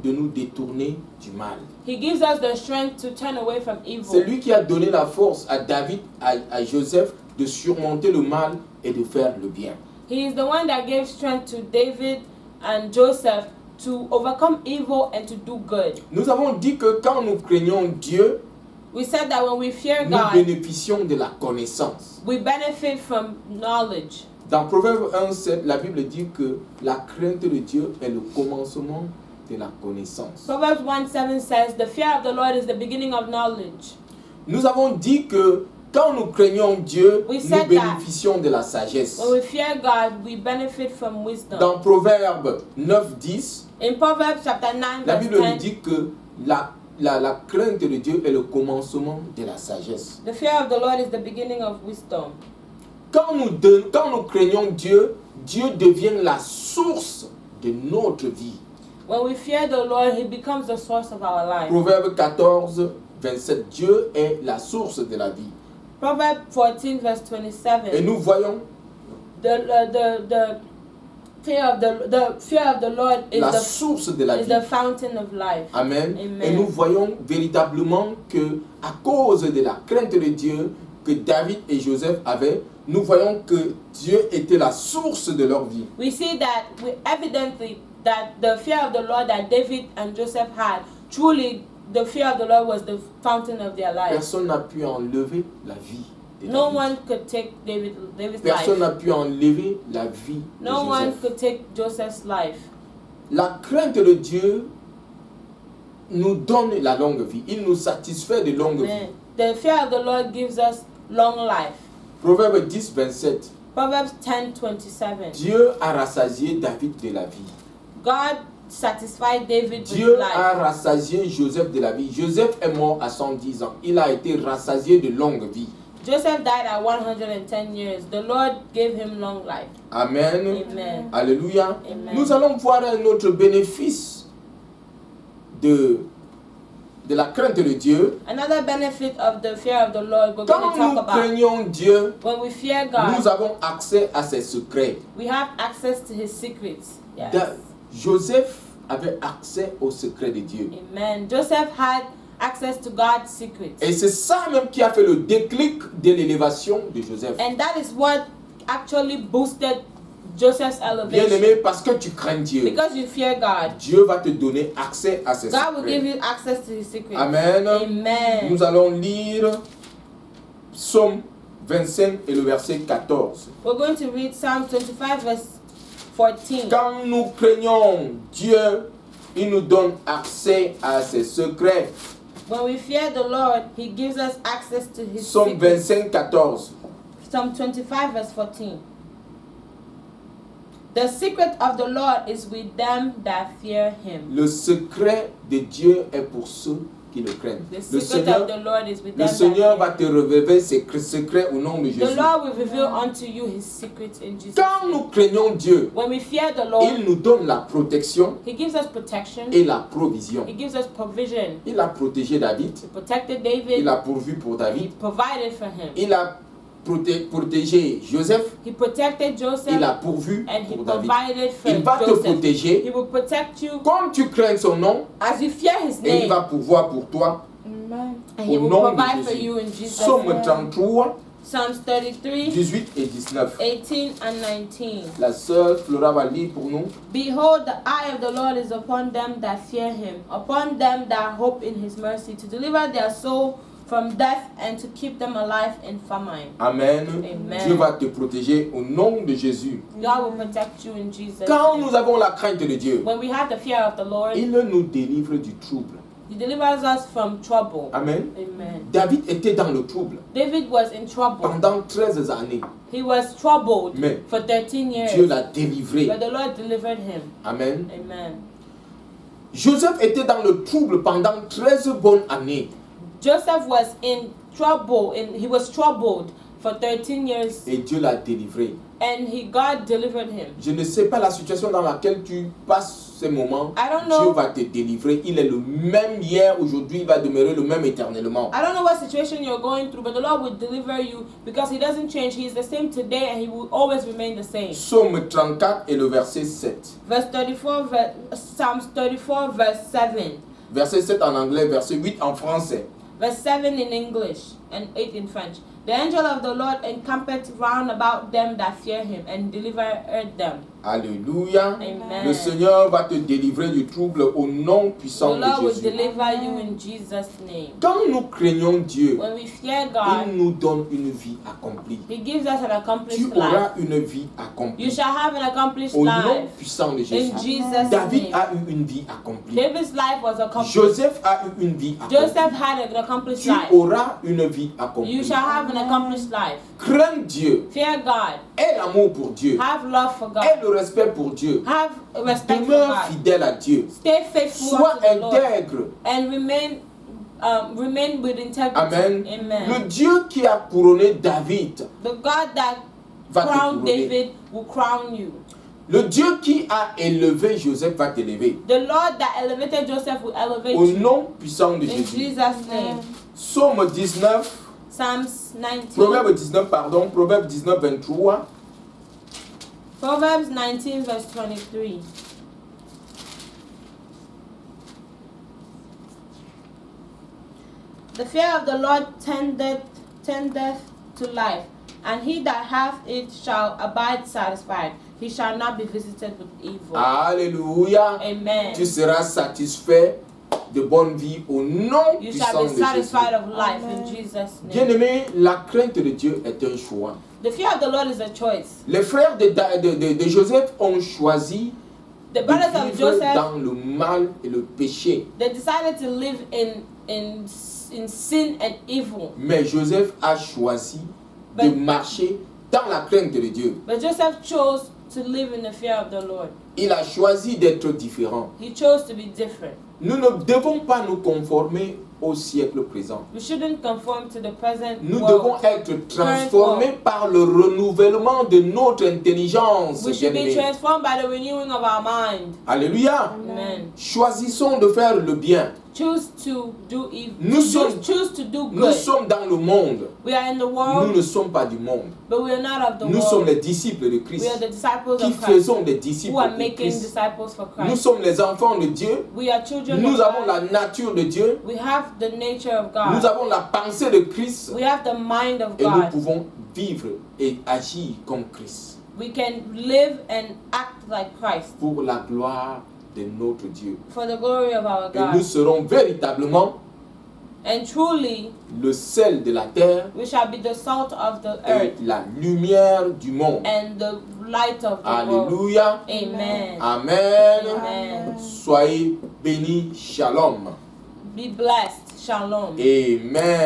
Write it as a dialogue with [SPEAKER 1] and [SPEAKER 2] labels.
[SPEAKER 1] de nous détourner du mal.
[SPEAKER 2] He gives us the strength to turn away from evil.
[SPEAKER 1] C'est lui qui a donné la force à David, à Joseph de surmonter le mal et de faire le bien.
[SPEAKER 2] He is the one that gave strength to David and Joseph to overcome evil and to do good.
[SPEAKER 1] Nous avons dit que quand nous craignons Dieu,
[SPEAKER 2] We said that when we fear
[SPEAKER 1] nous
[SPEAKER 2] God,
[SPEAKER 1] bénéficions de la connaissance.
[SPEAKER 2] we benefit from knowledge.
[SPEAKER 1] Dans Proverbe 1:7, la Bible dit que la crainte de Dieu est le commencement de la connaissance.
[SPEAKER 2] Proverbs 1:7 says, "The fear of the Lord is the beginning of knowledge."
[SPEAKER 1] Nous avons dit que quand nous craignons Dieu,
[SPEAKER 2] We
[SPEAKER 1] nous
[SPEAKER 2] said that.
[SPEAKER 1] bénéficions de la sagesse.
[SPEAKER 2] When we fear God, we benefit from wisdom.
[SPEAKER 1] Dans Proverbe 9:10,
[SPEAKER 2] In Proverbs chapter 9,
[SPEAKER 1] la
[SPEAKER 2] verse
[SPEAKER 1] Bible nous
[SPEAKER 2] 10,
[SPEAKER 1] dit que la crainte de Dieu est le commencement de la sagesse.
[SPEAKER 2] the fear of the Lord is the beginning of wisdom.
[SPEAKER 1] Quand nous craignons Dieu, Dieu devient la source de notre vie.
[SPEAKER 2] When we fear the Lord, He becomes the source of our life.
[SPEAKER 1] Proverbe 14:27, Dieu est la source de la vie.
[SPEAKER 2] Proverbs 14, verse
[SPEAKER 1] Et
[SPEAKER 2] 27,
[SPEAKER 1] nous voyons
[SPEAKER 2] the fear of the Lord is
[SPEAKER 1] la source de la vie.
[SPEAKER 2] the fountain of life.
[SPEAKER 1] Amen.
[SPEAKER 2] Amen.
[SPEAKER 1] Et nous voyons véritablement que à cause de la crainte de Dieu que David et Joseph avaient, nous voyons que Dieu était la source de leur vie.
[SPEAKER 2] We see that evidently that the fear of the Lord that David and Joseph had, truly the fear of the Lord was the fountain of their life.
[SPEAKER 1] Personne n'a pu enlever la vie de
[SPEAKER 2] No
[SPEAKER 1] David.
[SPEAKER 2] one could take David's
[SPEAKER 1] Personne
[SPEAKER 2] life.
[SPEAKER 1] n'a pu enlever la vie
[SPEAKER 2] No
[SPEAKER 1] de
[SPEAKER 2] one
[SPEAKER 1] Joseph.
[SPEAKER 2] could take Joseph's life.
[SPEAKER 1] La crainte de Dieu nous donne la longue vie. Il nous satisfait de longue vie.
[SPEAKER 2] Amen. The fear of the Lord gives us long life.
[SPEAKER 1] Proverbe 10:27.
[SPEAKER 2] Proverbs 10:27.
[SPEAKER 1] Dieu a rassasié David de la vie.
[SPEAKER 2] God satisfied David
[SPEAKER 1] Dieu
[SPEAKER 2] with
[SPEAKER 1] a
[SPEAKER 2] life.
[SPEAKER 1] rassasié Joseph de la vie. Joseph est mort à 110 ans. Il a été rassasié de longue vie.
[SPEAKER 2] Joseph died at 110 years. The Lord gave him long life.
[SPEAKER 1] Amen.
[SPEAKER 2] Amen.
[SPEAKER 1] Alléluia.
[SPEAKER 2] Amen.
[SPEAKER 1] Nous allons voir un autre bénéfice de la crainte de Dieu.
[SPEAKER 2] Another benefit of the fear of the Lord we're going
[SPEAKER 1] Quand
[SPEAKER 2] to talk
[SPEAKER 1] nous
[SPEAKER 2] about.
[SPEAKER 1] craignons Dieu,
[SPEAKER 2] When we fear
[SPEAKER 1] nous
[SPEAKER 2] God,
[SPEAKER 1] avons accès à ses secrets.
[SPEAKER 2] we have access to His secrets. Yes.
[SPEAKER 1] Joseph avait accès aux secrets de Dieu.
[SPEAKER 2] Amen. Joseph had access to God's secrets.
[SPEAKER 1] Et c'est ça même qui a fait le déclic de l'élévation de Joseph.
[SPEAKER 2] And that is what actually boosted Joseph's
[SPEAKER 1] Bien
[SPEAKER 2] elevation.
[SPEAKER 1] aimé, parce que tu crains Dieu,
[SPEAKER 2] Because you fear God,
[SPEAKER 1] Dieu va te donner accès à ses
[SPEAKER 2] God will give
[SPEAKER 1] secrets.
[SPEAKER 2] you access to His secrets.
[SPEAKER 1] Amen.
[SPEAKER 2] Amen.
[SPEAKER 1] Nous allons lire Psaume 25 et le verset 14.
[SPEAKER 2] We're going to read Psalm 25 verse 14.
[SPEAKER 1] Quand nous craignons Dieu, il nous donne accès à ses secrets.
[SPEAKER 2] When we fear the Lord, He gives us access to His
[SPEAKER 1] Psaume
[SPEAKER 2] secrets.
[SPEAKER 1] 25, 14.
[SPEAKER 2] Psalm 25 verse 14. The secret of the Lord is with them that fear Him.
[SPEAKER 1] Le secret de Dieu est pour ceux qui le craignent.
[SPEAKER 2] The
[SPEAKER 1] Le
[SPEAKER 2] secret of the Lord is with
[SPEAKER 1] Le
[SPEAKER 2] them
[SPEAKER 1] Seigneur va
[SPEAKER 2] that
[SPEAKER 1] te
[SPEAKER 2] fear Him.
[SPEAKER 1] révéler ses secrets au nom de
[SPEAKER 2] The
[SPEAKER 1] Jésus.
[SPEAKER 2] Lord will reveal unto you His secrets in Jesus'
[SPEAKER 1] Quand
[SPEAKER 2] name.
[SPEAKER 1] nous craignons Dieu,
[SPEAKER 2] When we fear the
[SPEAKER 1] il
[SPEAKER 2] Lord,
[SPEAKER 1] nous donne la protection
[SPEAKER 2] He gives us protection.
[SPEAKER 1] et la provision.
[SPEAKER 2] He gives us provision.
[SPEAKER 1] Il a protégé David,
[SPEAKER 2] He protected David.
[SPEAKER 1] il a pourvu pour
[SPEAKER 2] He
[SPEAKER 1] David,
[SPEAKER 2] provided for him.
[SPEAKER 1] il a protégé Joseph,
[SPEAKER 2] He protected Joseph.
[SPEAKER 1] il a pourvu
[SPEAKER 2] And He
[SPEAKER 1] pour David.
[SPEAKER 2] provided for
[SPEAKER 1] Il va te
[SPEAKER 2] Joseph. He
[SPEAKER 1] protéger.
[SPEAKER 2] will protect you
[SPEAKER 1] Comme tu crains son nom,
[SPEAKER 2] as you fear His
[SPEAKER 1] et il
[SPEAKER 2] name.
[SPEAKER 1] va pouvoir pour toi
[SPEAKER 2] And He
[SPEAKER 1] au
[SPEAKER 2] will
[SPEAKER 1] nom de
[SPEAKER 2] provide for
[SPEAKER 1] Jésus.
[SPEAKER 2] you in Jesus'
[SPEAKER 1] Psaume
[SPEAKER 2] name.
[SPEAKER 1] 33,
[SPEAKER 2] Psalms 33,
[SPEAKER 1] 18 et 19.
[SPEAKER 2] 18 and 19.
[SPEAKER 1] La sœur Flora va lire pour nous.
[SPEAKER 2] Behold, the eye of the Lord is upon them that fear Him, upon them that hope in His mercy, to deliver their soul from death and to keep them alive in famine.
[SPEAKER 1] Amen.
[SPEAKER 2] Amen.
[SPEAKER 1] Dieu va te protéger au nom de Jésus.
[SPEAKER 2] God will protect you in Jesus'
[SPEAKER 1] Quand
[SPEAKER 2] name.
[SPEAKER 1] nous avons la crainte de Dieu,
[SPEAKER 2] When we have the fear of the Lord,
[SPEAKER 1] il nous délivre du trouble.
[SPEAKER 2] He delivers us from trouble.
[SPEAKER 1] Amen.
[SPEAKER 2] Amen.
[SPEAKER 1] David était dans le trouble
[SPEAKER 2] David was in trouble.
[SPEAKER 1] pendant 13 années.
[SPEAKER 2] He was troubled
[SPEAKER 1] Mais
[SPEAKER 2] for 13 years.
[SPEAKER 1] Dieu l'a délivré.
[SPEAKER 2] But the Lord delivered him.
[SPEAKER 1] Amen.
[SPEAKER 2] Amen.
[SPEAKER 1] Joseph était dans le trouble pendant 13 bonnes années.
[SPEAKER 2] Joseph was in trouble, he was troubled for 13 years,
[SPEAKER 1] Et Dieu l'a délivré.
[SPEAKER 2] And God delivered him.
[SPEAKER 1] Je ne sais pas la situation dans laquelle tu passes ces moments.
[SPEAKER 2] I don't
[SPEAKER 1] Dieu
[SPEAKER 2] know.
[SPEAKER 1] va te délivrer. Il est le même hier, aujourd'hui, il va demeurer le même éternellement.
[SPEAKER 2] I don't know what situation you're going through, but the Lord will deliver you because He doesn't change. He is the same today and He will always remain the same.
[SPEAKER 1] Psaume 34 et le verset 7.
[SPEAKER 2] Psalms 34, verse 7.
[SPEAKER 1] Verset 7 en anglais, verset 8 en français.
[SPEAKER 2] Verse 7 in English and 8 in French. The angel of the Lord encampeth round about them that fear Him and delivereth them.
[SPEAKER 1] Alléluia.
[SPEAKER 2] Amen.
[SPEAKER 1] Le Seigneur va te délivrer du trouble au nom
[SPEAKER 2] The
[SPEAKER 1] puissant de
[SPEAKER 2] Lord will
[SPEAKER 1] Jésus.
[SPEAKER 2] deliver you in Jesus' name.
[SPEAKER 1] Quand nous craignons Dieu,
[SPEAKER 2] When we fear
[SPEAKER 1] il
[SPEAKER 2] God,
[SPEAKER 1] nous donne une vie accomplie.
[SPEAKER 2] He gives us an
[SPEAKER 1] Tu
[SPEAKER 2] accomplished life.
[SPEAKER 1] auras une vie
[SPEAKER 2] You
[SPEAKER 1] accomplie.
[SPEAKER 2] shall have an accomplished
[SPEAKER 1] Au nom
[SPEAKER 2] life
[SPEAKER 1] puissant de Jésus.
[SPEAKER 2] in Jesus'
[SPEAKER 1] David
[SPEAKER 2] name.
[SPEAKER 1] a eu une vie accomplie.
[SPEAKER 2] David's life was accomplished.
[SPEAKER 1] Joseph a eu une vie
[SPEAKER 2] Joseph
[SPEAKER 1] accomplie.
[SPEAKER 2] had an accomplished
[SPEAKER 1] Tu
[SPEAKER 2] life.
[SPEAKER 1] auras une vie
[SPEAKER 2] You
[SPEAKER 1] accomplie.
[SPEAKER 2] shall have an accomplished life.
[SPEAKER 1] Crains Dieu.
[SPEAKER 2] Fear God.
[SPEAKER 1] Aie l'amour pour Dieu.
[SPEAKER 2] Have love for
[SPEAKER 1] Aie
[SPEAKER 2] God.
[SPEAKER 1] le respect pour Dieu.
[SPEAKER 2] Have respect for
[SPEAKER 1] Demeure
[SPEAKER 2] God.
[SPEAKER 1] fidèle à Dieu.
[SPEAKER 2] Stay faithful
[SPEAKER 1] Sois
[SPEAKER 2] to the Lord
[SPEAKER 1] intègre.
[SPEAKER 2] and remain with integrity.
[SPEAKER 1] Amen.
[SPEAKER 2] Amen.
[SPEAKER 1] Le Dieu qui a couronné David
[SPEAKER 2] The God that
[SPEAKER 1] va te
[SPEAKER 2] crowned
[SPEAKER 1] couronner.
[SPEAKER 2] David will crown you.
[SPEAKER 1] Le Dieu qui a élevé Joseph va t'élever.
[SPEAKER 2] The Lord that elevated Joseph will elevate
[SPEAKER 1] Au
[SPEAKER 2] you.
[SPEAKER 1] nom puissant de
[SPEAKER 2] In
[SPEAKER 1] Jésus.
[SPEAKER 2] Jesus' name.
[SPEAKER 1] Psaume 19,
[SPEAKER 2] Psalms 19.
[SPEAKER 1] Proverbe 19, pardon, Proverbe 19, 23.
[SPEAKER 2] Proverbs 19 verse 23. The fear of the Lord tendeth to life, and he that hath it shall abide satisfied. He shall not be visited with evil.
[SPEAKER 1] Alléluia.
[SPEAKER 2] Amen.
[SPEAKER 1] Tu seras satisfait de bonne vie au nom
[SPEAKER 2] You
[SPEAKER 1] puissant
[SPEAKER 2] shall
[SPEAKER 1] de
[SPEAKER 2] be
[SPEAKER 1] Jésus.
[SPEAKER 2] satisfied of life in Jesus' name.
[SPEAKER 1] Bien-aimé, la crainte de Dieu est un choix.
[SPEAKER 2] The fear of the Lord is a choice.
[SPEAKER 1] Les frères de Joseph ont choisi
[SPEAKER 2] The brothers
[SPEAKER 1] de
[SPEAKER 2] of
[SPEAKER 1] vivre
[SPEAKER 2] Joseph,
[SPEAKER 1] dans le mal et le péché.
[SPEAKER 2] they decided to live in sin and evil.
[SPEAKER 1] Mais Joseph a choisi de
[SPEAKER 2] But-
[SPEAKER 1] marcher dans la crainte de Dieu.
[SPEAKER 2] But Joseph chose to live in the fear of the Lord.
[SPEAKER 1] Il a choisi d'être différent.
[SPEAKER 2] He chose to be different.
[SPEAKER 1] Nous ne devons pas nous conformer au siècle présent.
[SPEAKER 2] We shouldn't conform to the present
[SPEAKER 1] Nous
[SPEAKER 2] world.
[SPEAKER 1] devons être transformés par le renouvellement de notre intelligence.
[SPEAKER 2] We should be
[SPEAKER 1] bien-aimés.
[SPEAKER 2] transformed by the renewing of our mind.
[SPEAKER 1] Alléluia.
[SPEAKER 2] Amen.
[SPEAKER 1] Choisissons de faire le bien.
[SPEAKER 2] Choose to do evil.
[SPEAKER 1] Nous sommes-
[SPEAKER 2] Choose to do
[SPEAKER 1] Nous
[SPEAKER 2] good.
[SPEAKER 1] sommes dans le monde.
[SPEAKER 2] We are in the
[SPEAKER 1] Nous
[SPEAKER 2] world,
[SPEAKER 1] ne sommes pas du monde.
[SPEAKER 2] but we are not of the
[SPEAKER 1] Nous sommes
[SPEAKER 2] world.
[SPEAKER 1] les disciples de Christ
[SPEAKER 2] We are the disciples
[SPEAKER 1] qui
[SPEAKER 2] of Christ
[SPEAKER 1] faisons des disciples
[SPEAKER 2] who are
[SPEAKER 1] de
[SPEAKER 2] making
[SPEAKER 1] Christ.
[SPEAKER 2] disciples for
[SPEAKER 1] Nous
[SPEAKER 2] Christ.
[SPEAKER 1] sommes les enfants de Dieu.
[SPEAKER 2] We are children
[SPEAKER 1] Nous
[SPEAKER 2] of
[SPEAKER 1] avons
[SPEAKER 2] God.
[SPEAKER 1] la nature de Dieu.
[SPEAKER 2] We have the nature of
[SPEAKER 1] Nous
[SPEAKER 2] God.
[SPEAKER 1] avons la pensée de Christ.
[SPEAKER 2] We have the mind of
[SPEAKER 1] Et nous
[SPEAKER 2] God.
[SPEAKER 1] pouvons vivre et agir comme Christ
[SPEAKER 2] We can live and act like Christ
[SPEAKER 1] pour la gloire de notre Dieu.
[SPEAKER 2] for the glory of our
[SPEAKER 1] Et nous
[SPEAKER 2] God.
[SPEAKER 1] serons véritablement
[SPEAKER 2] And truly,
[SPEAKER 1] le sel de la terre
[SPEAKER 2] we shall be the salt of the
[SPEAKER 1] et
[SPEAKER 2] earth
[SPEAKER 1] la lumière du monde.
[SPEAKER 2] and the light of the world.
[SPEAKER 1] Alléluia.
[SPEAKER 2] Amen.
[SPEAKER 1] Amen.
[SPEAKER 2] Amen.
[SPEAKER 1] Soyez bénis. Shalom.
[SPEAKER 2] Be blessed. Shalom.
[SPEAKER 1] Amen.